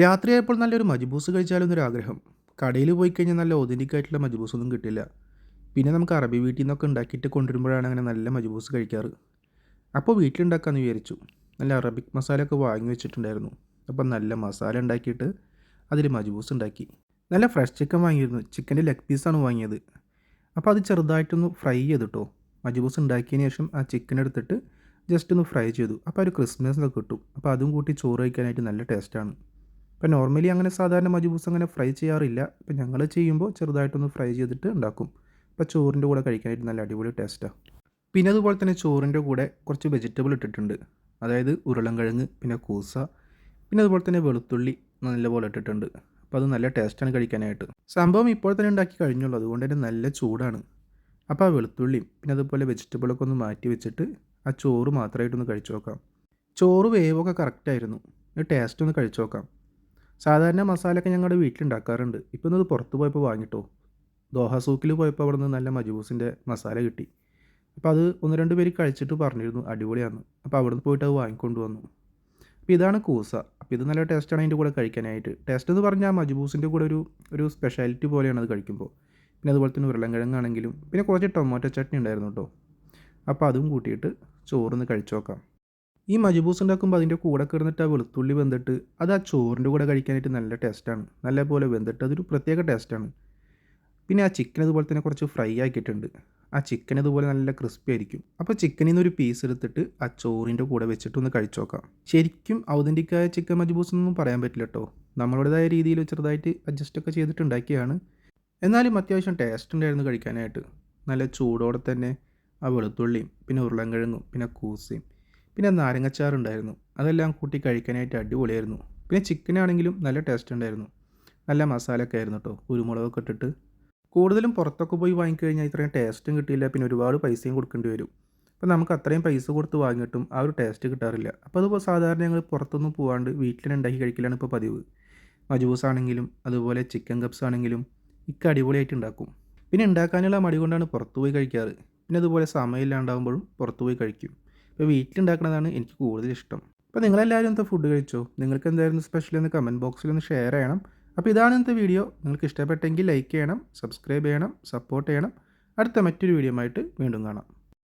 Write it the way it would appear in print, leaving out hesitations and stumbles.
രാത്രിയായപ്പോൾ നല്ലൊരു മജ്ബൂസ് കഴിച്ചാലൊന്നൊരു ആഗ്രഹം. കടയിൽ പോയി കഴിഞ്ഞാൽ നല്ല ഒതൻറ്റിക് ആയിട്ടുള്ള മജ്ബൂസൊന്നും കിട്ടില്ല. പിന്നെ നമുക്ക് അറബി വീട്ടിൽ നിന്നൊക്കെ ഉണ്ടാക്കിയിട്ട് കൊണ്ടുവരുമ്പോഴാണ് അങ്ങനെ നല്ല മജ്ബൂസ് കഴിക്കാറ്. അപ്പോൾ വീട്ടിലുണ്ടാക്കാമെന്ന് വിചാരിച്ചു. നല്ല അറബിക് മസാലയൊക്കെ വാങ്ങി വെച്ചിട്ടുണ്ടായിരുന്നു. അപ്പം നല്ല മസാല ഉണ്ടാക്കിയിട്ട് അതിൽ മജ്ബൂസ് ഉണ്ടാക്കി. നല്ല ഫ്രഷ് ചിക്കൻ വാങ്ങിയിരുന്നു. ചിക്കൻ്റെ ലെഗ് പീസാണ് വാങ്ങിയത്. അപ്പോൾ അത് ചെറുതായിട്ടൊന്ന് ഫ്രൈ ചെയ്തിട്ടോ. മജ്ബൂസ് ഉണ്ടാക്കിയതിന് ശേഷം ആ ചിക്കൻ എടുത്തിട്ട് ജസ്റ്റ് ഒന്ന് ഫ്രൈ ചെയ്തു. അപ്പോൾ ഒരു ക്രിസ്മസ് കിട്ടും. അപ്പോൾ അതും കൂട്ടി ചോറ് കഴിക്കാനായിട്ട് നല്ല ടേസ്റ്റാണ്. ഇപ്പം നോർമലി അങ്ങനെ സാധാരണ മജ്ബൂസ് അങ്ങനെ ഫ്രൈ ചെയ്യാറില്ല. ഇപ്പം ഞങ്ങൾ ചെയ്യുമ്പോൾ ചെറുതായിട്ടൊന്ന് ഫ്രൈ ചെയ്തിട്ട് ഉണ്ടാക്കും. അപ്പോൾ ചോറിൻ്റെ കൂടെ കഴിക്കാനായിട്ട് നല്ല അടിപൊളി ടേസ്റ്റാണ്. പിന്നെ അതുപോലെ തന്നെ ചോറിൻ്റെ കൂടെ കുറച്ച് വെജിറ്റബിൾ ഇട്ടിട്ടുണ്ട്. അതായത് ഉരുളൻകിഴങ്ങ്, പിന്നെ കൂസ, പിന്നെ അതുപോലെ തന്നെ വെളുത്തുള്ളി നല്ലപോലെ ഇട്ടിട്ടുണ്ട്. അപ്പോൾ അത് നല്ല ടേസ്റ്റാണ് കഴിക്കാനായിട്ട്. സംഭവം ഇപ്പോൾ തന്നെ ഉണ്ടാക്കി കഴിഞ്ഞുള്ളൂ, അതുകൊണ്ട് തന്നെ നല്ല ചൂടാണ്. അപ്പോൾ ആ വെളുത്തുള്ളിയും പിന്നെ അതുപോലെ വെജിറ്റബിളൊക്കെ ഒന്ന് മാറ്റി വെച്ചിട്ട് ആ ചോറ് മാത്രമായിട്ടൊന്ന് കഴിച്ചു നോക്കാം. ചോറ് വേവൊക്കെ കറക്റ്റായിരുന്നു. ടേസ്റ്റ് ഒന്ന് കഴിച്ചു നോക്കാം. സാധാരണ മസാലയൊക്കെ ഞങ്ങളുടെ വീട്ടിലുണ്ടാക്കാറുണ്ട്. ഇപ്പോൾ ഇന്നത് പുറത്ത് പോയപ്പോൾ വാങ്ങിട്ടോ. ദോഹ സൂക്കിൽ പോയപ്പോൾ അവിടെ നിന്ന് നല്ല മജ്ബൂസിൻ്റെ മസാല കിട്ടി. അപ്പോൾ അത് 1-2 പേര് കഴിച്ചിട്ട് പറഞ്ഞിരുന്നു അടിപൊളിയാണെന്ന്. അപ്പോൾ അവിടെ നിന്ന് പോയിട്ട് അത് വാങ്ങിക്കൊണ്ട് വന്നു. അപ്പോൾ ഇതാണ് കൂസ. അപ്പോൾ ഇത് നല്ല ടേസ്റ്റാണ് അതിൻ്റെ കൂടെ കഴിക്കാനായിട്ട്. ടേസ്റ്റ് എന്ന് പറഞ്ഞാൽ മജ്ബൂസിൻ്റെ കൂടെ ഒരു സ്പെഷ്യാലിറ്റി പോലെയാണ് അത് കഴിക്കുമ്പോൾ. പിന്നെ അതുപോലെ തന്നെ ഉരുളൻകിഴങ്ങാണെങ്കിലും പിന്നെ കുറച്ച് ടൊമാറ്റോ ചട്നി ഉണ്ടായിരുന്നു കേട്ടോ. അപ്പോൾ അതും കൂട്ടിയിട്ട് ചോറൊന്ന് കഴിച്ചു നോക്കാം. ഈ മജ്ബൂസ് ഉണ്ടാക്കുമ്പോൾ അതിൻ്റെ കൂടെ കിടന്നിട്ട് ആ വെളുത്തുള്ളി വെന്തിട്ട് അത് ആ ചോറിൻ്റെ കൂടെ കഴിക്കാനായിട്ട് നല്ല ടേസ്റ്റാണ്. നല്ലപോലെ വെന്തിട്ട് അതൊരു പ്രത്യേക ടേസ്റ്റാണ്. പിന്നെ ആ ചിക്കൻ അതുപോലെ തന്നെ കുറച്ച് ഫ്രൈ ആക്കിയിട്ടുണ്ട്. ആ ചിക്കൻ ഇതുപോലെ നല്ല ക്രിസ്പി ആയിരിക്കും. അപ്പോൾ ചിക്കനിൽ നിന്ന് ഒരു പീസ് എടുത്തിട്ട് ആ ചോറിൻ്റെ കൂടെ വെച്ചിട്ടൊന്ന് കഴിച്ചു നോക്കാം. ശരിക്കും ഔതൻറ്റിക്കായ ചിക്കൻ മജ്ബൂസ് എന്നൊന്നും പറയാൻ പറ്റില്ല കേട്ടോ. നമ്മളുടേതായ രീതിയിൽ ചെറുതായിട്ട് അഡ്ജസ്റ്റൊക്കെ ചെയ്തിട്ടുണ്ടാക്കിയാണ്. എന്നാലും അത്യാവശ്യം ടേസ്റ്റ് ഉണ്ടായിരുന്നു കഴിക്കാനായിട്ട്. നല്ല ചൂടോടെ തന്നെ ആ വെളുത്തുള്ളിയും പിന്നെ ഉരുളൻകിഴങ്ങും പിന്നെ കൂസയും പിന്നെ നാരങ്ങച്ചാറുണ്ടായിരുന്നു. അതെല്ലാം കൂട്ടി കഴിക്കാനായിട്ട് അടിപൊളിയായിരുന്നു. പിന്നെ ചിക്കനാണെങ്കിലും നല്ല ടേസ്റ്റ് ഉണ്ടായിരുന്നു. നല്ല മസാലയൊക്കെ ആയിരുന്നു കേട്ടോ, കുരുമുളകൊക്കെ ഇട്ടിട്ട്. കൂടുതലും പുറത്തൊക്കെ പോയി വാങ്ങിക്കഴിഞ്ഞാൽ ഇത്രയും ടേസ്റ്റും കിട്ടിയില്ല, പിന്നെ ഒരുപാട് പൈസയും കൊടുക്കേണ്ടി വരും. അപ്പോൾ നമുക്ക് അത്രയും പൈസ കൊടുത്ത് വാങ്ങിയിട്ടും ആ ഒരു ടേസ്റ്റ് കിട്ടാറില്ല. അപ്പോൾ അതുപോലെ സാധാരണ ഞങ്ങൾ പുറത്തൊന്നും പോകാണ്ട് വീട്ടിൽ തന്നെ ഉണ്ടാക്കി കഴിക്കലാണ് ഇപ്പോൾ പതിവ്. മജ്ബൂസ് ആണെങ്കിലും അതുപോലെ ചിക്കൻ കപ്സ് ആണെങ്കിലും അടിപൊളിയായിട്ട് ഉണ്ടാക്കും. പിന്നെ ഉണ്ടാക്കാനുള്ള മടി കൊണ്ടാണ് പുറത്ത് പോയി കഴിക്കാറ്. പിന്നെ അതുപോലെ സമയമില്ലാണ്ടാകുമ്പോഴും പുറത്ത് പോയി കഴിക്കും. ഇപ്പോൾ വീട്ടിലുണ്ടാക്കുന്നതാണ് എനിക്ക് കൂടുതൽ ഇഷ്ടം. അപ്പോൾ നിങ്ങളെല്ലാവരും എന്താ ഫുഡ് കഴിച്ചോ? നിങ്ങൾക്ക് എന്തായിരുന്നു സ്പെഷ്യൽ എന്ന് കമൻറ്റ് ബോക്സിൽ ഒന്ന് ഷെയർ ചെയ്യണം. അപ്പോൾ ഇതാണ് ഇന്നത്തെ വീഡിയോ. നിങ്ങൾക്ക് ഇഷ്ടപ്പെട്ടെങ്കിൽ ലൈക്ക് ചെയ്യണം, സബ്സ്ക്രൈബ് ചെയ്യണം, സപ്പോർട്ട് ചെയ്യണം. അടുത്ത മറ്റൊരു വീഡിയോ ആയിട്ട് വീണ്ടും കാണാം.